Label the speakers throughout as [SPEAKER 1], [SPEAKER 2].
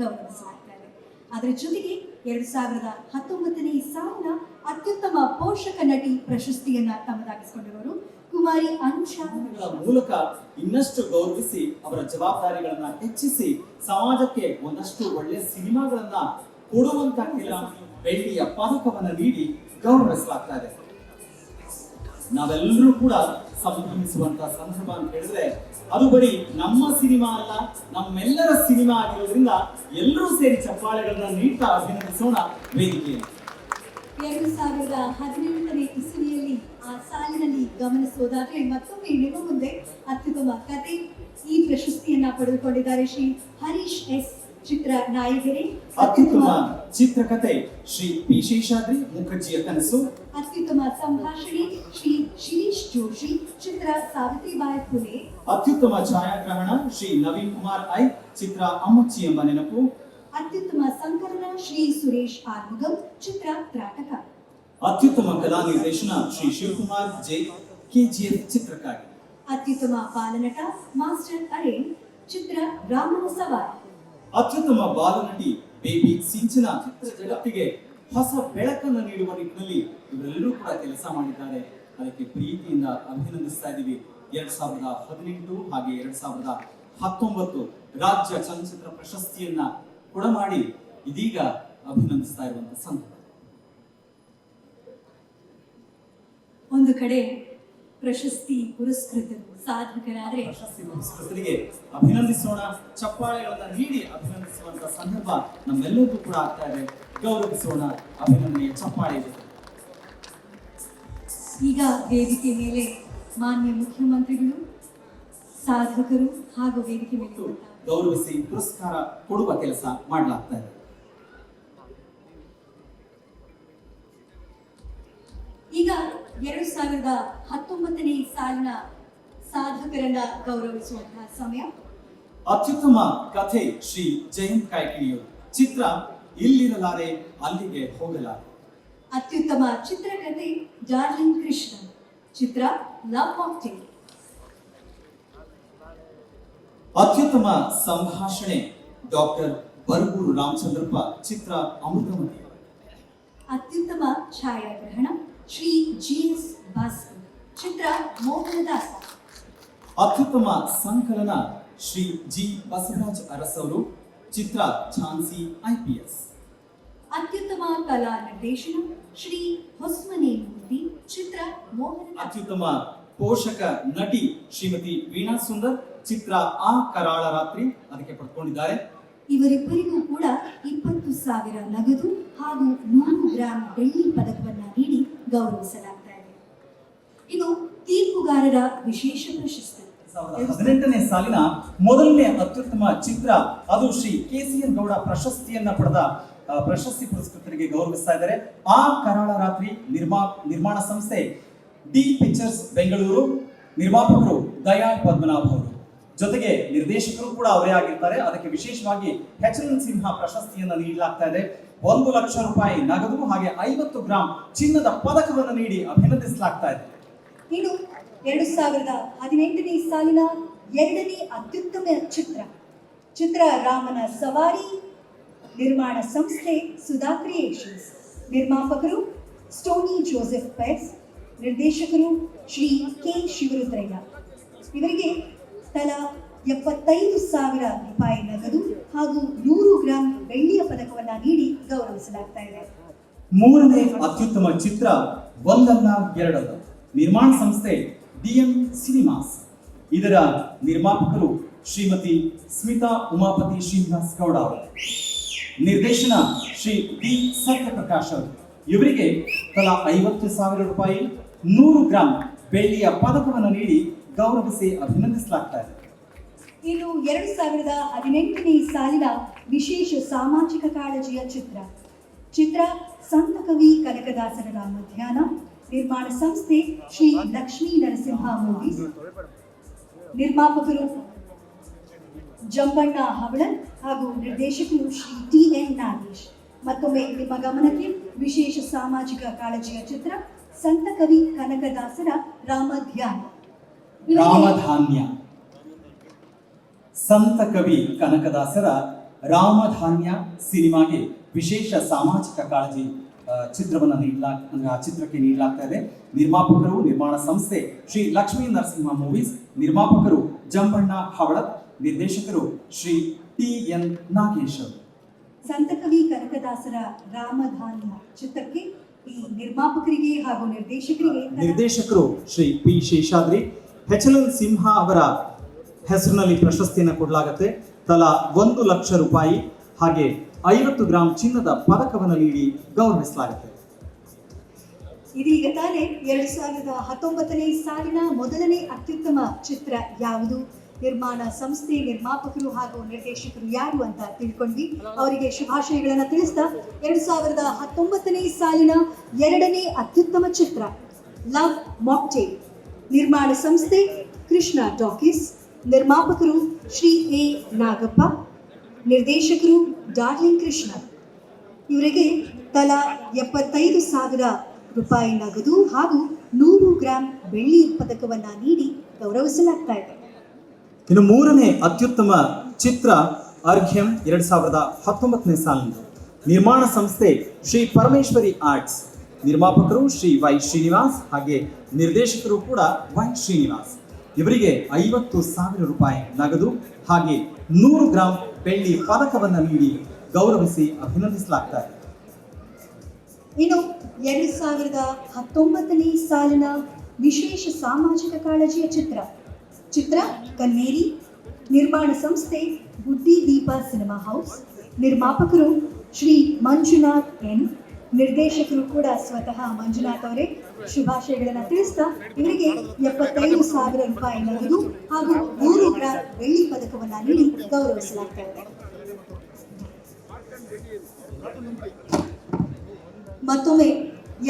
[SPEAKER 1] ಗೌರವಿಸಲಾಗ್ತಾ ಇದೆ. ಅದರ ಜೊತೆಗೆ 2019ನೇ ಸಾಲಿನ ಅತ್ಯುತ್ತಮ ಪೋಷಕ ನಟಿ ಪ್ರಶಸ್ತಿಯನ್ನ ತಮ್ಮದಾಗಿಸಿಕೊಂಡಿರುವರು ಕುಮಾರಿ ಅನುಷಾ
[SPEAKER 2] ಮೂಲಕ ಇನ್ನಷ್ಟು ಗೌರವಿಸಿ ಅವರ ಜವಾಬ್ದಾರಿಗಳನ್ನ ಹೆಚ್ಚಿಸಿ ಸಮಾಜಕ್ಕೆ ಒಂದಷ್ಟು ಒಳ್ಳೆಯ ಸಿನಿಮಾಗಳನ್ನ ಕೊಡುವಂತ ಕೆಲ ಬೆಳ್ಳಿಯ ಪದಕವನ್ನ ನೀಡಿ ಗೌರವಿಸಲಾಗ್ತಾ ಇದೆ. ನಾವೆಲ್ಲರೂ ಕೂಡ ಸಂಭ್ರಮಿಸುವಂತ ಸಂದರ್ಭ ಅಂತ ಹೇಳಿದ್ರೆ ಅದು ಬರೀ ನಮ್ಮ ಸಿನಿಮಾ ಅಲ್ಲ, ನಮ್ಮೆಲ್ಲರ ಸಿನಿಮಾ ಆಗಿರೋದ್ರಿಂದ ಎಲ್ಲರೂ ಸೇರಿ ಚಪ್ಪಾಳೆಗಳನ್ನ ನೀಡ್ತಾ ಅಭಿನಂದಿಸೋಣ ವೇದಿಕೆಯಲ್ಲಿ.
[SPEAKER 1] 2018ನೇ ಇಸವಿಯಲ್ಲಿ ಆ ಸಾಲಿನಲ್ಲಿ ಗಮನಿಸೋದಾದ್ರೆ ಮತ್ತೊಮ್ಮೆ ನಿಮ್ಮ ಮುಂದೆ ಅತ್ಯುತ್ತಮ ಕತೆ ಈ ಪ್ರಶಸ್ತಿಯನ್ನ ಪಡೆದುಕೊಂಡಿದ್ದಾರೆ ಶ್ರೀ ಹರೀಶ್ ಎಸ್ ಚಿತ್ರ ನಾಯಕರೇ.
[SPEAKER 2] ಅತ್ಯುತ್ತಮ ಚಿತ್ರಕಥೆ ಶ್ರೀ ಪಿ ಶೇಷಾದ್ರಿ ಮುಖರ್ಜಿಯ ಕನಸು.
[SPEAKER 1] ಅತ್ಯುತ್ತಮ ಸಂಭಾಷಣೆ ಶ್ರೀ ಶಿರೀಶ್ ಜೋಶಿ ಚಿತ್ರ ಸಾವಿತ್ರಿಬಾಯಿ ಫುಲೆ.
[SPEAKER 2] ಅತ್ಯುತ್ತಮ ಛಾಯಾಗ್ರಹಣ ಶ್ರೀ ನವೀನ್ ಕುಮಾರ್ ಐ ಚಿತ್ರ ಅಮ್ಮಚ್ಚಿ ಎಂಬ ನೆನಪು.
[SPEAKER 1] ಅತ್ಯುತ್ತಮ ಸಂಕಲನ ಶ್ರೀ ಸುರೇಶ್ ಆರ್ಮುಗಂ ಚಿತ್ರ ತ್ರಾಟಕ.
[SPEAKER 2] ಅತ್ಯುತ್ತಮ ಕಲಾ ನಿರ್ದೇಶನ ಶ್ರೀ ಶಿವಕುಮಾರ್ ಜೆ ಕೆಜಿಎಫ್ ಚಿತ್ರಕ್ಕಾಗಿ.
[SPEAKER 1] ಅತ್ಯುತ್ತಮ ಬಾಲನಟ ಮಾಸ್ಟರ್ ಅರೇನ್ ಚಿತ್ರ ರಾಮನ ಸವಾರಿ.
[SPEAKER 2] ಅತ್ಯುತ್ತಮ ಬಾಲನಟಿ ಬೇಬಿ ಸಿಂಚನ ಚಿತ್ರ ಜಗತ್ತಿಗೆ ಹೊಸ ಬೆಳಕನ್ನು ನೀಡುವ ನಿಟ್ಟಿನಲ್ಲಿ ಇವರೆಲ್ಲರೂ ಕೂಡ ಕೆಲಸ ಮಾಡಿದ್ದಾರೆ. ಅದಕ್ಕೆ ಪ್ರೀತಿಯಿಂದ ಅಭಿನಂದಿಸ್ತಾ ಇದ್ದೀವಿ. 2018 ಹಾಗೆ 2019 ರಾಜ್ಯ ಚಲನಚಿತ್ರ ಪ್ರಶಸ್ತಿಯನ್ನ ಕೊಡಮಾಡಿ ಇದೀಗ ಅಭಿನಂದಿಸ್ತಾ ಇರುವಂತಹ ಸಂದರ್ಭ.
[SPEAKER 1] ಒಂದು ಕಡೆ ಪ್ರಶಸ್ತಿ ಪುರಸ್ಕೃತರು ಸಾಧಕರಾದ್ರೆ
[SPEAKER 2] ಪ್ರಶಸ್ತಿ ಪುರಸ್ಕೃತರಿಗೆ ಅಭಿನಂದಿಸೋಣ, ಚಪ್ಪಾಳೆಗಳನ್ನ ನೀಡಿ ಅಭಿನಂದಿಸುವಂತ ಸಂದರ್ಭ ನಮ್ಮೆಲ್ಲರಿಗೂ ಕೂಡ ಆಗ್ತಾ ಇದೆ. ಗೌರವಿಸೋಣ ಅಭಿನಂದನೆಯ ಚಪ್ಪಾಳೆ.
[SPEAKER 1] ಈಗ ವೇದಿಕೆ ಮೇಲೆ ಮಾನ್ಯ ಮುಖ್ಯಮಂತ್ರಿಗಳು, ಸಾಧಕರು ಹಾಗೂ ವೇದಿಕೆ ಮೇಲೆ
[SPEAKER 2] ಗೌರವಿಸಿ ಪುರಸ್ಕಾರ ಕೊಡುವ ಕೆಲಸ ಮಾಡಲಾಗ್ತಾ ಇದೆ.
[SPEAKER 1] ಈಗ 2019ನೇ ಸಾಲಿನ ಸಾಧಕರನ್ನ ಗೌರವಿಸುವಂತಹ ಸಮಯ.
[SPEAKER 2] ಅತ್ಯುತ್ತಮ ಕಥೆ ಶ್ರೀ ಜಯಂತ್ ಕಾಯ್ಕಿಣಿಯವರು ಚಿತ್ರ ಇಲ್ಲಿರಲಾರೆ ಅಲ್ಲಿಗೆ ಹೋಗಲಾರೆ.
[SPEAKER 1] ಅತ್ಯುತ್ತಮ ಚಿತ್ರಕಥೆ ಡಾರ್ಲಿಂಗ್ ಕೃಷ್ಣ ಚಿತ್ರ ಲವ್ ಮಾಕ್ಟೇಲ್.
[SPEAKER 2] ಅತ್ಯುತ್ತಮ ಸಂಭಾಷಣೆ ಡಾಕ್ಟರ್ ಬರಗೂರು ರಾಮಚಂದ್ರಪ್ಪ ಚಿತ್ರ ಅಮೃತಮತಿ.
[SPEAKER 1] ಅತ್ಯುತ್ತಮ ಛಾಯಾಗ್ರಹಣ ಶ್ರೀ ಜಿಎಸ್ ಭಾಸ್ಕರ್ ಚಿತ್ರ ಮೋಹನದಾಸ.
[SPEAKER 2] ಅತ್ಯುತ್ತಮ ಸಂಕಲನ ಶ್ರೀ ಜಿ ಬಸವರಾಜ್ ಅರಸವರು ಚಿತ್ರ ಝಾನ್ಸಿ ಐಪಿಎಸ್.
[SPEAKER 1] ಅತ್ಯುತ್ತಮ ಕಲಾ ನಿರ್ದೇಶನ ಶ್ರೀ ಹೊಸ್ಮನೆ ಮೂರ್ತಿ ಚಿತ್ರ ಮೋಹನದಾಸ.
[SPEAKER 2] ಅತ್ಯುತ್ತಮ ಪೋಷಕ ನಟಿ ಶ್ರೀಮತಿ ವೀಣಾ ಸುಂದರ್ ಚಿತ್ರ ಆ ಕರಾಳ ರಾತ್ರಿ ಅದಕ್ಕೆ ಪಡ್ಕೊಂಡಿದ್ದಾರೆ.
[SPEAKER 1] ಇವರಿಬ್ಬರಿಗೂ ಕೂಡ 20,000 ನಗದು ಹಾಗೂ 100 ಗ್ರಾಂ ಬೆಳ್ಳಿ ಪದಕವನ್ನ ನೀಡಿ ಗೌರವಿಸಲಾಗ್ತಾ ಇದೆ. ಇದು ತೀರ್ಪುಗಾರರ ವಿಶೇಷ ಪ್ರಶಸ್ತಿ.
[SPEAKER 2] 2018ನೇ ಸಾಲಿನ ಮೊದಲನೇ ಅತ್ಯುತ್ತಮ ಚಿತ್ರ ಅದು ಶ್ರೀ ಕೆಸಿಎನ್ ಗೌಡ ಪ್ರಶಸ್ತಿಯನ್ನ ಪಡೆದ ಪ್ರಶಸ್ತಿ ಪುರಸ್ಕೃತರಿಗೆ ಗೌರವಿಸ್ತಾ ಇದ್ದಾರೆ. ಆ ಕರಾಳ ರಾತ್ರಿ ನಿರ್ಮಾಣ ಸಂಸ್ಥೆ ಡಿ ಪಿಕ್ಚರ್ಸ್ ಬೆಂಗಳೂರು, ನಿರ್ಮಾಪಕರು ದಯಾಳ್ ಪದ್ಮನಾಭ್ ಅವರು, ಜೊತೆಗೆ ನಿರ್ದೇಶಕರು ಕೂಡ ಅವರೇ ಆಗಿರ್ತಾರೆ. ಅದಕ್ಕೆ ವಿಶೇಷವಾಗಿ ಎಚ್ ಎನ್ ಸಿಂಹ ಪ್ರಶಸ್ತಿಯನ್ನ ನೀಡಲಾಗ್ತಾ ಇದೆ. 1 ಲಕ್ಷ ರೂಪಾಯಿ ನಗದು ಹಾಗೆ 50 ಗ್ರಾಂ ಚಿನ್ನದ ಪದಕವನ್ನು ನೀಡಿ ಅಭಿನಂದಿಸಲಾಗ್ತಾ ಇದೆ.
[SPEAKER 1] ಇನ್ನು 2018ನೇ ಸಾಲಿನ ಎರಡನೇ ಅತ್ಯುತ್ತಮ ಚಿತ್ರ ರಾಮನ ಸವಾರಿ. ನಿರ್ಮಾಣ ಸಂಸ್ಥೆ ಸುಧಾ ಕ್ರಿಯೇಷನ್ಸ್, ನಿರ್ಮಾಪಕರು ಸ್ಟೋನಿ ಜೋಸೆಫ್ ಪೆಟ್ಸ್, ನಿರ್ದೇಶಕರು ಶ್ರೀ ಕೆ ಶಿವರುದ್ರಯ್ಯ. ಇವರಿಗೆ ತಲಾ 75,000 ರೂಪಾಯಿ ನಗದು ಹಾಗೂ 100 ಗ್ರಾಂ ಬೆಳ್ಳಿಯ ಪದಕವನ್ನ ನೀಡಿ ಗೌರವಿಸಲಾಗ್ತಾ ಇದೆ.
[SPEAKER 2] ಮೂರನೇ ಅತ್ಯುತ್ತಮ ಚಿತ್ರ ಒಂದಲ್ಲ ಎರಡಲ್ಲ, ನಿರ್ಮಾಣ ಸಂಸ್ಥೆ ಡಿಎಂ ಸಿನಿಮಾಸ್. ಇದರ ನಿರ್ಮಾಪಕರು ಶ್ರೀಮತಿ ಸ್ಮಿತಾ ಉಮಾಪತಿ ಶ್ರೀನಿವಾಸ್ ಗೌಡ ಅವರು, ನಿರ್ದೇಶನ ಶ್ರೀ ಡಿ ಸತ್ಯಪ್ರಕಾಶ್ ಅವರು. ಇವರಿಗೆ ತಲಾ 50,000 ರೂಪಾಯಿ 100 ಗ್ರಾಂ ಬೆಳ್ಳಿಯ ಪದಕವನ್ನು ನೀಡಿ ಗೌರವಿಸಿ ಅಭಿನಂದಿಸಲಾಗ್ತಾ ಇದೆ.
[SPEAKER 1] ಇನ್ನು 2018ನೇ ಸಾಲಿನ ವಿಶೇಷ ಸಾಮಾಜಿಕ ಕಾಳಜಿಯ ಚಿತ್ರ ಸಂತ ಕವಿ ಕನಕದಾಸರ ರಾಮಧ್ಯಾನ. ನಿರ್ಮಾಣ ಸಂಸ್ಥೆ ಶ್ರೀ ಲಕ್ಷ್ಮೀ ನರಸಿಂಹ ಮೂವೀಸ್, ನಿರ್ಮಾಪಕರು ಜಂಬಣ್ಣ ಹವಳನ್ ಹಾಗೂ ನಿರ್ದೇಶಕರು ಶ್ರೀ ಟಿ ಎನ್ ನಾಗೇಶ್. ಮತ್ತೊಮ್ಮೆ ನಿಮ್ಮ ಗಮನಕ್ಕೆ ವಿಶೇಷ ಸಾಮಾಜಿಕ ಕಾಳಜಿಯ ಚಿತ್ರ ಸಂತ ಕವಿ ಕನಕದಾಸರ ರಾಮಧ್ಯಾನ.
[SPEAKER 2] ರಾಮಧಾನ್ಯ ಸಂತ ಕವಿ ಕನಕದಾಸರ ರಾಮಧಾನ್ಯ ಸಿನಿಮಾಗೆ ವಿಶೇಷ ಸಾಮಾಜಿಕ ಕಾಳಜಿ ಚಿತ್ರವನ್ನು ಅಂದ್ರೆ ಆ ಚಿತ್ರಕ್ಕೆ ನೀಡಲಾಗ್ತಾ ಇದೆ. ನಿರ್ಮಾಪಕರು ನಿರ್ಮಾಣ ಸಂಸ್ಥೆ ಶ್ರೀ ಲಕ್ಷ್ಮೀ ನರಸಿಂಹ ಮೂವೀಸ್, ನಿರ್ಮಾಪಕರು ಜಂಬಣ್ಣ ಹವಳತ್, ನಿರ್ದೇಶಕರು ಶ್ರೀ ಟಿ.ಎನ್. ನಾಗೇಶ್.
[SPEAKER 1] ಸಂತಕವಿ ಕನಕದಾಸರ ರಾಮಧಾನ್ಯ ಚಿತ್ರಕ್ಕೆ ಈ ನಿರ್ಮಾಪಕರಿಗೆ ಹಾಗೂ
[SPEAKER 2] ನಿರ್ದೇಶಕರು ಶ್ರೀ ಪಿ. ಶೇಷಾದ್ರಿ, ಎಚ್.ಎಲ್. ಸಿಂಹ ಅವರ ಹೆಸರಿನಲ್ಲಿ ಪ್ರಶಸ್ತಿಯನ್ನು ಕೊಡಲಾಗುತ್ತೆ. ತಲಾ 1 ಲಕ್ಷ ರೂಪಾಯಿ ಹಾಗೆ 50 ಗ್ರಾಂ ಚಿನ್ನದ ಪದಕವನ್ನು ನೀಡಿ ಗೌರವಿಸಲಾಗುತ್ತೆ.
[SPEAKER 1] ಇದೀಗ ತಾನೇ 2019ನೇ ಸಾಲಿನ ಮೊದಲನೇ ಅತ್ಯುತ್ತಮ ಚಿತ್ರ ಯಾವುದು, ನಿರ್ಮಾಣ ಸಂಸ್ಥೆ, ನಿರ್ಮಾಪಕರು ಹಾಗೂ ನಿರ್ದೇಶಕರು ಯಾರು ಅಂತ ತಿಳ್ಕೊಂಡ್ವಿ. ಅವರಿಗೆ ಶುಭಾಶಯಗಳನ್ನು ತಿಳಿಸ್ತಾ 2019ನೇ ಸಾಲಿನ ಎರಡನೇ ಅತ್ಯುತ್ತಮ ಚಿತ್ರ ಲವ್ ಮಾಕ್ಟೇಲ್, ನಿರ್ಮಾಣ ಸಂಸ್ಥೆ ಕೃಷ್ಣ ಟಾಕೀಸ್, ನಿರ್ಮಾಪಕರು ಶ್ರೀ ಎ. ನಾಗಪ್ಪ, ನಿರ್ದೇಶಕರು ಡಾರ್ಲಿಂಗ್ ಕೃಷ್ಣ. ಇವರಿಗೆ ತಲಾ 75,000 ರೂಪಾಯಿ ನಗದು ಹಾಗೂ 100 ಗ್ರಾಂ ಬೆಳ್ಳಿ ಪದಕವನ್ನ ನೀಡಿ ಗೌರವಿಸಲಾಗ್ತಾ ಇದೆ.
[SPEAKER 2] ಇನ್ನು ಮೂರನೇ ಅತ್ಯುತ್ತಮ ಚಿತ್ರ ಅರ್ಘ್ಯಂ 2019ನೇ ಸಾಲಿನ ನಿರ್ಮಾಣ ಸಂಸ್ಥೆ ಶ್ರೀ ಪರಮೇಶ್ವರಿ ಆರ್ಟ್ಸ್, ನಿರ್ಮಾಪಕರು ಶ್ರೀ ವೈ ಶ್ರೀನಿವಾಸ್ ಹಾಗೆ ನಿರ್ದೇಶಕರು ಕೂಡ ವೈ ಶ್ರೀನಿವಾಸ್. ಇವರಿಗೆ 50,000 ರೂಪಾಯಿ ನಗದು ಹಾಗೆ 100 ಗ್ರಾಂ ಬೆಳ್ಳಿ ಪದಕವನ್ನು ನೀಡಿ ಗೌರವಿಸಿ ಅಭಿನಂದಿಸಲಾಗ್ತಾ ಇದೆ.
[SPEAKER 1] ಇನ್ನು 2019ನೇ ಸಾಲಿನ ವಿಶೇಷ ಸಾಮಾಜಿಕ ಕಾಳಜಿಯ ಚಿತ್ರ ಕನ್ನೇರಿ, ನಿರ್ಮಾಣ ಸಂಸ್ಥೆ ಬುದ್ಧಿ ದೀಪ ಸಿನಿಮಾ ಹೌಸ್, ನಿರ್ಮಾಪಕರು ಶ್ರೀ ಮಂಜುನಾಥ್ ಎನ್, ನಿರ್ದೇಶಕರು ಕೂಡ ಸ್ವತಃ ಮಂಜುನಾಥ್ ಅವರೇ. ಶುಭಾಶಯಗಳನ್ನು ತಿಳಿಸ್ತಾ ಇವರಿಗೆ 75,000 ರೂಪಾಯಿ ನಗದು ಹಾಗೂ 100 ಗ್ರಾಂ ಬೆಳ್ಳಿ ಪದಕವನ್ನ ನೀಡಿ ಗೌರವಿಸಲಾಗ್ತಾ ಇದೆ. ಮತ್ತೊಮ್ಮೆ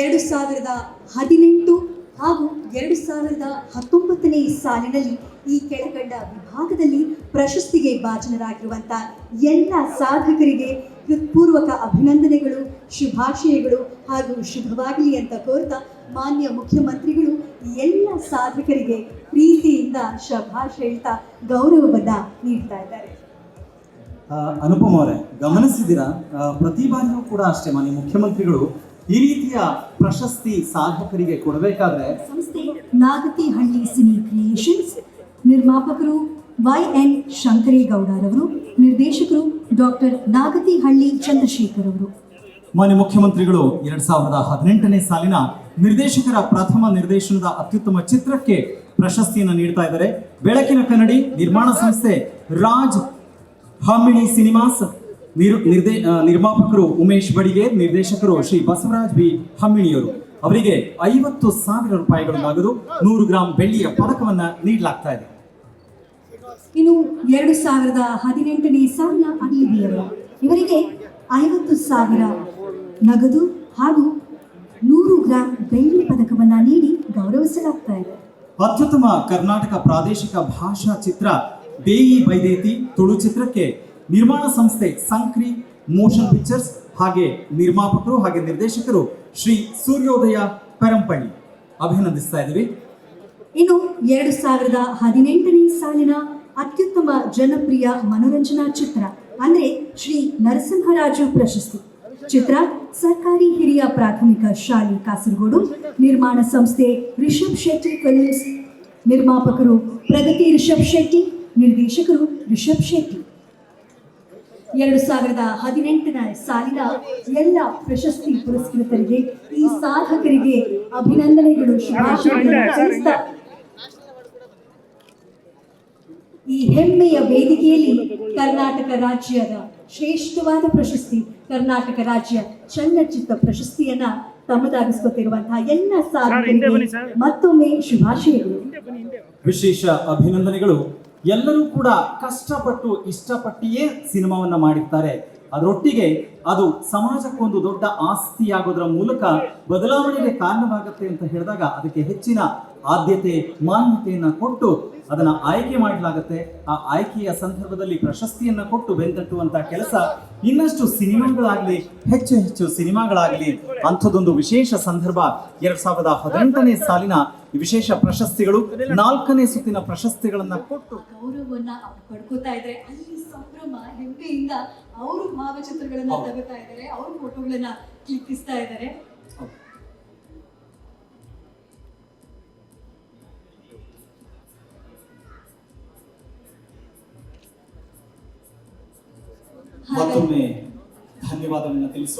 [SPEAKER 1] 2018 ಹಾಗೂ 2019ನೇ ಸಾಲಿನಲ್ಲಿ ಈ ಕೆಳಕಂಡ ವಿಭಾಗದಲ್ಲಿ ಪ್ರಶಸ್ತಿಗೆ ಭಾಜನರಾಗಿರುವಂತಹ ಎಲ್ಲ ಸಾಧಕರಿಗೆ ಹೃತ್ಪೂರ್ವಕ ಅಭಿನಂದನೆಗಳು, ಶುಭಾಶಯಗಳು ಹಾಗೂ ಶುಭವಾಗಲಿ ಅಂತ ಕೋರ್ತಾ ಮಾನ್ಯ ಮುಖ್ಯಮಂತ್ರಿಗಳು ಎಲ್ಲ ಸಾಧಕರಿಗೆ ಪ್ರೀತಿಯಿಂದ ಶಭಾಷ ಹೇಳ್ತಾ ಗೌರವವನ್ನ ನೀಡ್ತಾ ಇದ್ದಾರೆ.
[SPEAKER 2] ಅನುಪಮ ಅವರೇ, ಗಮನಿಸಿದ್ದೀರಾ, ಪ್ರತಿ ಬಾರಿಯೂ ಕೂಡ ಅಷ್ಟೇ ಮಾನ್ಯ ಮುಖ್ಯಮಂತ್ರಿಗಳು ಈ ರೀತಿಯ ಪ್ರಶಸ್ತಿ ಸಾಧಕರಿಗೆ ಕೊಡಬೇಕಾದ್ರೆ
[SPEAKER 1] ಸಂಸ್ಥೆ ನಾಗತಿಹಳ್ಳಿ ಸಿನಿ ಕ್ರಿಯೇಷನ್ಸ್, ನಿರ್ಮಾಪಕರು ವೈ.ಎನ್. ಶಂಕರೇಗೌಡರವರು, ನಿರ್ದೇಶಕರು ಡಾಕ್ಟರ್ ನಾಗತಿಹಳ್ಳಿ ಚಂದ್ರಶೇಖರ್ ಅವರು.
[SPEAKER 2] ಮಾನ್ಯ ಮುಖ್ಯಮಂತ್ರಿಗಳು 2018ನೇ ಸಾಲಿನ ನಿರ್ದೇಶಕರ ಪ್ರಥಮ ನಿರ್ದೇಶನದ ಅತ್ಯುತ್ತಮ ಚಿತ್ರಕ್ಕೆ ಪ್ರಶಸ್ತಿಯನ್ನು ನೀಡ್ತಾ ಇದ್ದಾರೆ. ಬೆಳಕಿನ ಕನ್ನಡಿ, ನಿರ್ಮಾಣ ಸಂಸ್ಥೆ ರಾಜ್ ಹಾಮಿಣಿ ಸಿನಿಮಾಸ್, ನಿರ್ಮಾಪಕರು ಉಮೇಶ್ ಬಡಿಗೇರ್, ನಿರ್ದೇಶಕರು ಶ್ರೀ ಬಸವರಾಜ್ ಬಿ ಹಮ್ಮಿಣಿಯವರು. ಅವರಿಗೆ 50,000 ರೂಪಾಯಿಗಳು ನಗದು, 100 ಗ್ರಾಂ ಬೆಳ್ಳಿಯ ಪದಕವನ್ನ ನೀಡಲಾಗ್ತಾ ಇದೆ.
[SPEAKER 1] ಇನ್ನು 2018ನೇ ಸಾಲಿನ ಅನಿಲಿಯವರು, ಇವರಿಗೆ 50,000 ನಗದು ಹಾಗೂ 100 ಗ್ರಾಂ ಬೆಳ್ಳಿ ಪದಕವನ್ನ ನೀಡಿ ಗೌರವಿಸಲಾಗ್ತಾ ಇದೆ.
[SPEAKER 2] ಅತ್ಯುತ್ತಮ ಕರ್ನಾಟಕ ಪ್ರಾದೇಶಿಕ ಭಾಷಾ ಚಿತ್ರ ಬೇಯಿ ಬೈದೇತಿ ತುಳು ಚಿತ್ರಕ್ಕೆ ನಿರ್ಮಾಣ ಸಂಸ್ಥೆ ಸಂಕ್ರಿ ಮೋಷನ್ ಪಿಕ್ಚರ್ಸ್ ಹಾಗೆ ನಿರ್ಮಾಪಕರು ಹಾಗೆ ನಿರ್ದೇಶಕರು ಶ್ರೀ ಸೂರ್ಯೋದಯ ಪೆರಂಪಳ್ಳಿ. ಅಭಿನಂದಿಸ್ತಾ ಇದ್ದೀವಿ.
[SPEAKER 1] ಇನ್ನು 2018ನೇ ಸಾಲಿನ ಅತ್ಯುತ್ತಮ ಜನಪ್ರಿಯ ಮನೋರಂಜನಾ ಚಿತ್ರ ಅಂದ್ರೆ ಶ್ರೀ ನರಸಿಂಹರಾಜು ಪ್ರಶಸ್ತಿ ಚಿತ್ರ ಸರ್ಕಾರಿ ಹಿರಿಯ ಪ್ರಾಥಮಿಕ ಶಾಲೆ ಕಾಸರಗೋಡು, ನಿರ್ಮಾಣ ಸಂಸ್ಥೆ ರಿಷಬ್ ಶೆಟ್ಟಿ ಫಿಲ್ಮ್ಸ್, ನಿರ್ಮಾಪಕರು ಪ್ರಗತಿ ರಿಷಬ್ ಶೆಟ್ಟಿ, ನಿರ್ದೇಶಕರು ರಿಷಬ್ ಶೆಟ್ಟಿ. 2018ನೇ ಸಾಲಿನ ಎಲ್ಲ ಪ್ರಶಸ್ತಿ ಪುರಸ್ಕೃತರಿಗೆ, ಈ ಸಾಧಕರಿಗೆ ಅಭಿನಂದನೆಗಳು, ಶುಭಾಶಯಗಳು. ಈ ಹೆಮ್ಮೆಯ ವೇದಿಕೆಯಲ್ಲಿ ಕರ್ನಾಟಕ ರಾಜ್ಯದ ಶ್ರೇಷ್ಠವಾದ ಪ್ರಶಸ್ತಿ, ಕರ್ನಾಟಕ ರಾಜ್ಯ ಚಲನಚಿತ್ರ ಪ್ರಶಸ್ತಿಯನ್ನ ತಮ್ಮದಾಗಿಸ್ಕೊತಿರುವಂತಹ ಎಲ್ಲ ಸಾಧಕರಿಗೆ ಮತ್ತೊಮ್ಮೆ ಶುಭಾಶಯಗಳು,
[SPEAKER 2] ವಿಶೇಷ ಅಭಿನಂದನೆಗಳು. ಎಲ್ಲರೂ ಕೂಡ ಕಷ್ಟಪಟ್ಟು ಇಷ್ಟಪಟ್ಟಿಯೇ ಸಿನಿಮಾವನ್ನ ಮಾಡಿರ್ತಾರೆ. ಅದರೊಟ್ಟಿಗೆ ಅದು ಸಮಾಜಕ್ಕೊಂದು ದೊಡ್ಡ ಆಸ್ತಿಯಾಗೋದ್ರ ಮೂಲಕ ಬದಲಾವಣೆಗೆ ಕಾರಣವಾಗುತ್ತೆ ಅಂತ ಹೇಳಿದಾಗ ಅದಕ್ಕೆ ಹೆಚ್ಚಿನ ಆದ್ಯತೆ ಮಾನ್ಯತೆಯನ್ನ ಕೊಟ್ಟು ಅದನ್ನ ಆಯ್ಕೆ ಮಾಡಲಾಗುತ್ತೆ. ಆ ಆಯ್ಕೆಯ ಸಂದರ್ಭದಲ್ಲಿ ಪ್ರಶಸ್ತಿಯನ್ನ ಕೊಟ್ಟು ಬೆಂತಟ್ಟುವಂತ ಕೆಲಸ ಇನ್ನಷ್ಟು ಸಿನಿಮಾಗಳಾಗ್ಲಿ, ಹೆಚ್ಚು ಸಿನಿಮಾಗಳಾಗ್ಲಿ ಅಂಥದ್ದೊಂದು ವಿಶೇಷ ಸಂದರ್ಭ 2018ನೇ ಸಾಲಿನ ಈ ವಿಶೇಷ ಪ್ರಶಸ್ತಿಗಳು 4ನೇ ಸುತ್ತಿನ ಪ್ರಶಸ್ತಿಗಳನ್ನ ಕೊಟ್ಟು
[SPEAKER 1] ಗೌರವವನ್ನ ಅವ್ರು ಪಡ್ಕೋತಾ ಇದ್ರೆ ಅಲ್ಲಿ ಸಂಭ್ರಮ ಹೆಮ್ಮೆಯಿಂದ ಅವರು ಭಾವಚಿತ್ರಗಳನ್ನ
[SPEAKER 2] ಹೌದು.
[SPEAKER 1] ತಗೋತಾ ಇದ್ದಾರೆ, ಅವ್ರ ಫೋಟೋಗಳನ್ನ ಕ್ಲಿಕ್ಕಿಸ್ತಾ ಇದ್ದಾರೆ.
[SPEAKER 2] ಮತ್ತೊಮ್ಮೆ ಧನ್ಯವಾದಗಳನ್ನ ತಿಳಿಸುವ